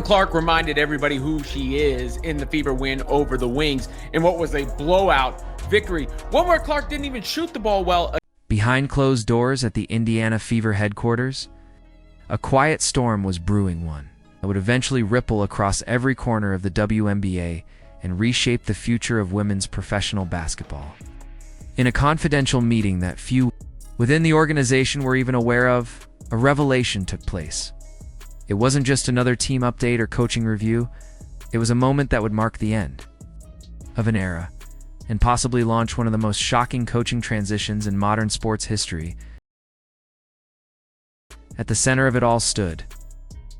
Clark reminded everybody who she is in the Fever win over the Wings in what was a blowout victory, one where Clark didn't even shoot the ball well. Behind closed doors at the Indiana Fever headquarters, a quiet storm was brewing, one that would eventually ripple across every corner of the WNBA and reshape the future of women's professional basketball. In a confidential meeting that few within the organization were even aware of, a revelation took place. It wasn't just another team update or coaching review. It was a moment that would mark the end of an era and possibly launch one of the most shocking coaching transitions in modern sports history. At the center of it all stood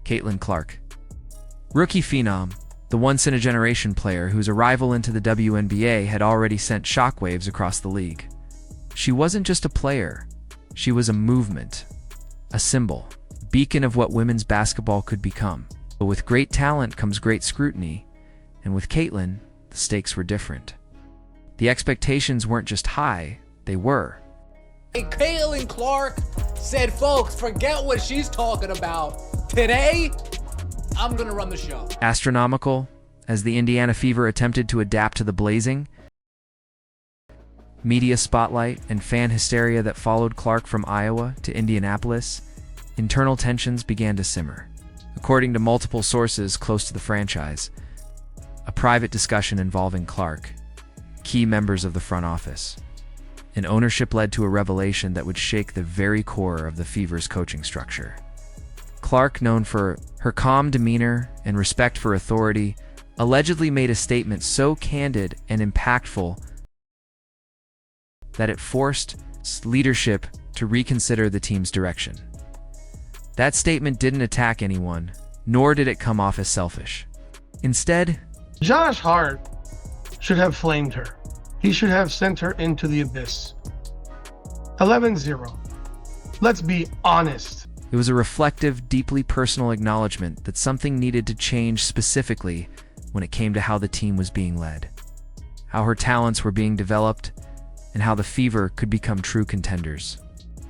Caitlin Clark, rookie phenom, the once-in-a-generation player whose arrival into the WNBA had already sent shockwaves across the league. She wasn't just a player. She was a movement, a symbol, beacon of what women's basketball could become. But with great talent comes great scrutiny, and with Caitlin, the stakes were different. The expectations weren't just high, they were. Hey, Caitlin Clark said, folks, forget what she's talking about. Today, I'm gonna run the show. Astronomical, as the Indiana Fever attempted to adapt to the blazing media spotlight and fan hysteria that followed Clark from Iowa to Indianapolis, internal tensions began to simmer. According to multiple sources close to the franchise, a private discussion involving Clark, key members of the front office, and ownership led to a revelation that would shake the very core of the Fever's coaching structure. Clark, known for her calm demeanor and respect for authority, allegedly made a statement so candid and impactful that it forced leadership to reconsider the team's direction. That statement didn't attack anyone, nor did it come off as selfish. Instead, Josh Hart should have flamed her. He should have sent her into the abyss. 11-0. Let's be honest. it was a reflective, deeply personal acknowledgement that something needed to change, specifically when it came to how the team was being led, how her talents were being developed, and how the Fever could become true contenders.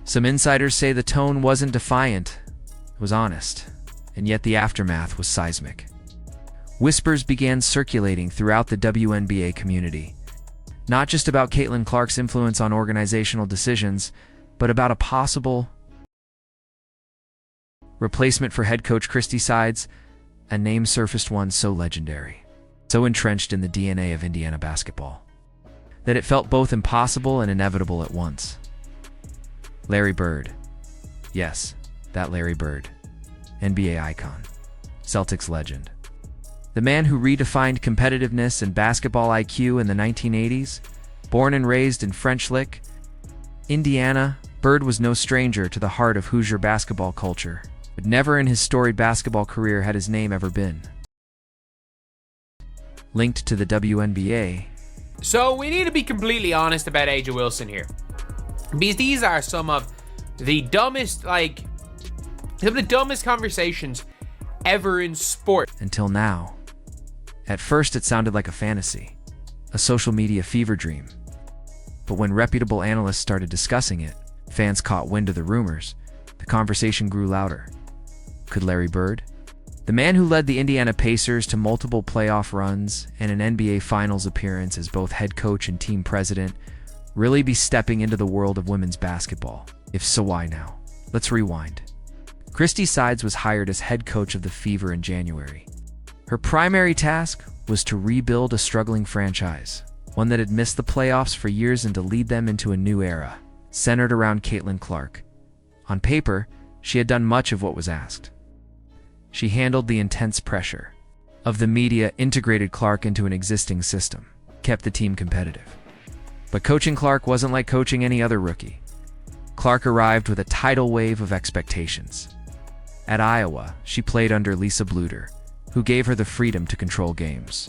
Some insiders say the tone wasn't defiant, it was honest, and yet the aftermath was seismic. Whispers began circulating throughout the WNBA community, not just about Caitlin Clark's influence on organizational decisions, but about a possible replacement for head coach Christy Sides, a name surfaced, one so legendary, so entrenched in the DNA of Indiana basketball, that it felt both impossible and inevitable at once. Larry Bird. Yes, that Larry Bird. NBA icon. Celtics legend. The man who redefined competitiveness and basketball IQ in the 1980s, born and raised in French Lick, Indiana, Bird was no stranger to the heart of Hoosier basketball culture, but never in his storied basketball career had his name ever been linked to the WNBA. So we need to be completely honest about A'ja Wilson here, because these are some of the dumbest, conversations ever in sport. Until now. At first it sounded like a fantasy, a social media fever dream. But when reputable analysts started discussing it, fans caught wind of the rumors, the conversation grew louder. Could Larry Bird, the man who led the Indiana Pacers to multiple playoff runs and an NBA Finals appearance as both head coach and team president, really be stepping into the world of women's basketball? If so, why now? Let's rewind. Christy Sides was hired as head coach of the Fever in January. Her primary task was to rebuild a struggling franchise, one that had missed the playoffs for years, and to lead them into a new era, centered around Caitlin Clark. On paper, she had done much of what was asked. She handled the intense pressure of the media, integrated Clark into an existing system, kept the team competitive. But coaching Clark wasn't like coaching any other rookie. Clark arrived with a tidal wave of expectations. At Iowa, she played under Lisa Bluter, who gave her the freedom to control games,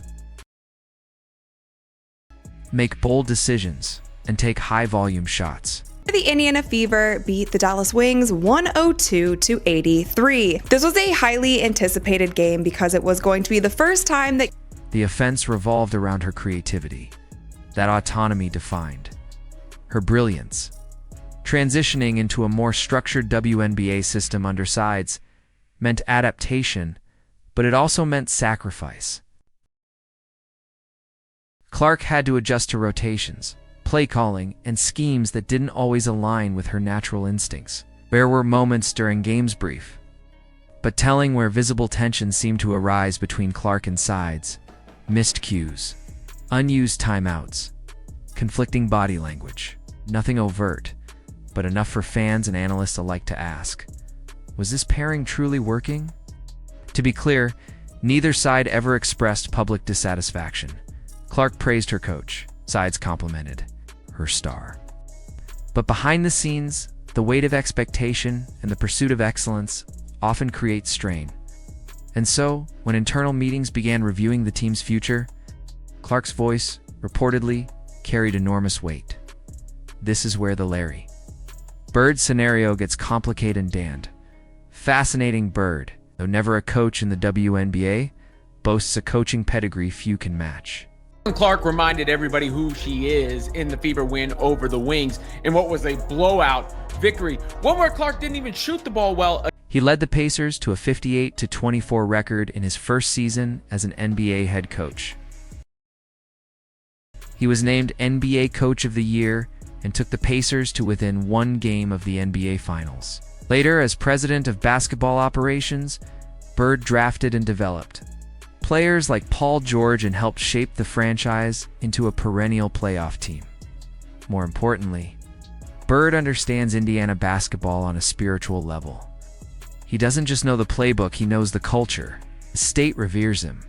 make bold decisions, and take high-volume shots. The Indiana Fever beat the Dallas Wings 102-83. This was a highly anticipated game because it was going to be the first time that the offense revolved around her creativity, that autonomy defined her brilliance. Transitioning into a more structured WNBA system under Sides meant adaptation, but it also meant sacrifice. Clark had to adjust to rotations, play calling, and schemes that didn't always align with her natural instincts. There were moments during games brief, but telling where visible tension seemed to arise between Clark and sides, missed cues, unused timeouts, conflicting body language. Nothing overt, but enough for fans and analysts alike to ask, was this pairing truly working? To be clear, neither side ever expressed public dissatisfaction. Clark praised her coach, sides complimented her star. But behind the scenes, the weight of expectation and the pursuit of excellence often create strain. And so, when internal meetings began reviewing the team's future, Clark's voice, reportedly, carried enormous weight. This is where the Larry Bird scenario gets complicated and damned. Fascinating Bird, though never a coach in the WNBA, boasts a coaching pedigree few can match. Clark reminded everybody who she is in the Fever win over the Wings in what was a blowout victory, one where Clark didn't even shoot the ball well. He led the Pacers to a 58-24 record in his first season as an NBA head coach. He was named NBA Coach of the Year and took the Pacers to within one game of the NBA Finals. Later, as president of basketball operations, Bird drafted and developed players like Paul George and helped shape the franchise into a perennial playoff team. More importantly, Bird understands Indiana basketball on a spiritual level. He doesn't just know the playbook, he knows the culture. The state reveres him.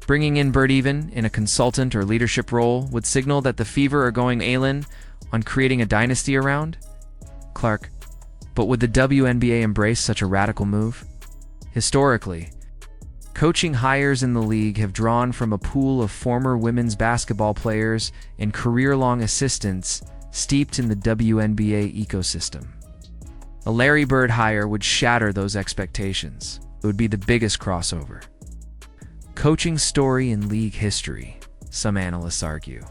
Bringing in Bird even in a consultant or leadership role would signal that the Fever are going all-in on creating a dynasty around Clark. But would the WNBA embrace such a radical move? Historically, coaching hires in the league have drawn from a pool of former women's basketball players and career-long assistants steeped in the WNBA ecosystem. A Larry Bird hire would shatter those expectations. It would be the biggest crossover coaching story in league history, some analysts argue.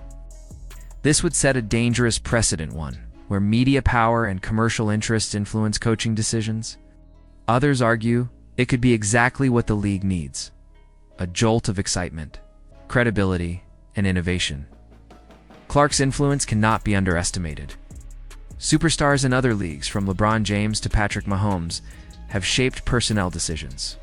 This would set a dangerous precedent, one where media power and commercial interests influence coaching decisions. Others argue it could be exactly what the league needs: a jolt of excitement, credibility, and innovation. Clark's influence cannot be underestimated. Superstars in other leagues, from LeBron James to Patrick Mahomes, have shaped personnel decisions.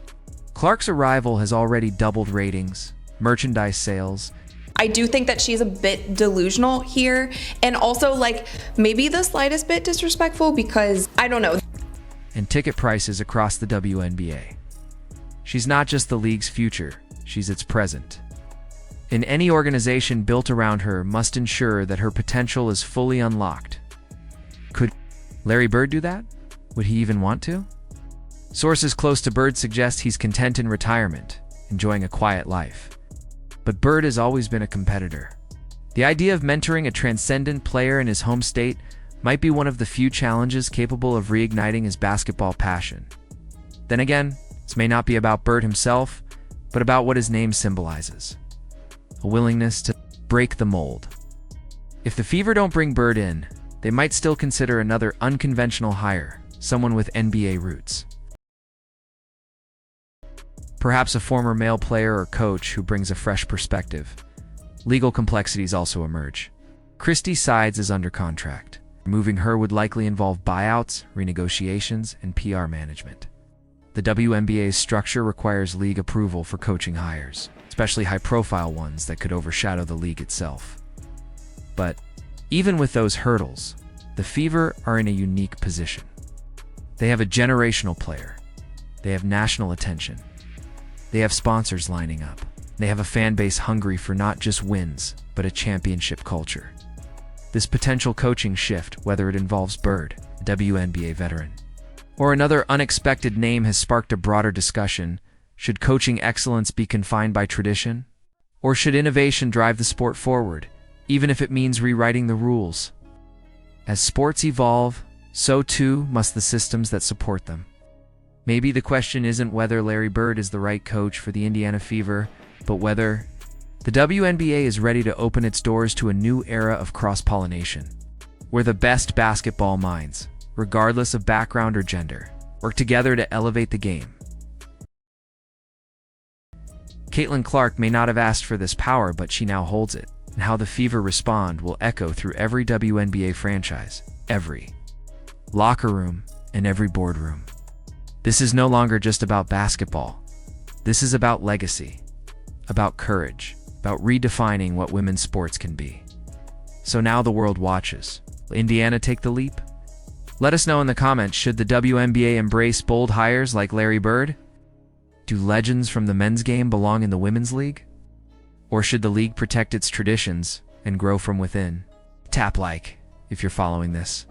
Clark's arrival has already doubled ratings, merchandise sales. I do think that she's a bit delusional here, and also like maybe the slightest bit disrespectful, because I don't know. And ticket prices across the WNBA. She's not just the league's future, she's its present. And any organization built around her must ensure that her potential is fully unlocked. Could Larry Bird do that? Would he even want to? Sources close to Bird suggest he's content in retirement, enjoying a quiet life. But Bird has always been a competitor. The idea of mentoring a transcendent player in his home state might be one of the few challenges capable of reigniting his basketball passion. Then again, this may not be about Bird himself, but about what his name symbolizes: a willingness to break the mold. If the Fever don't bring Bird in, they might still consider another unconventional hire, someone with NBA roots. Perhaps a former male player or coach who brings a fresh perspective. Legal complexities also emerge. Christy Sides is under contract. Removing her would likely involve buyouts, renegotiations, and PR management. The WNBA's structure requires league approval for coaching hires, especially high-profile ones that could overshadow the league itself. But even with those hurdles, the Fever are in a unique position. They have a generational player. They have national attention. They have sponsors lining up. They have a fan base hungry for not just wins, but a championship culture. This potential coaching shift, whether it involves Bird, a WNBA veteran, or another unexpected name, has sparked a broader discussion. Should coaching excellence be confined by tradition? Or should innovation drive the sport forward, even if it means rewriting the rules? As sports evolve, so too must the systems that support them. Maybe the question isn't whether Larry Bird is the right coach for the Indiana Fever, but whether the WNBA is ready to open its doors to a new era of cross-pollination, where the best basketball minds, regardless of background or gender, work together to elevate the game. Caitlin Clark may not have asked for this power, but she now holds it, and how the Fever respond will echo through every WNBA franchise, every locker room, and every boardroom. This is no longer just about basketball. This is about legacy, about courage, about redefining what women's sports can be. So now the world watches. Will Indiana take the leap? Let us know in the comments, should the WNBA embrace bold hires like Larry Bird? Do legends from the men's game belong in the women's league? Or should the league protect its traditions and grow from within? Tap like if you're following this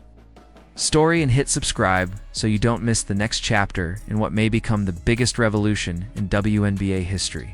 story and hit subscribe so you don't miss the next chapter in what may become the biggest revolution in WNBA history.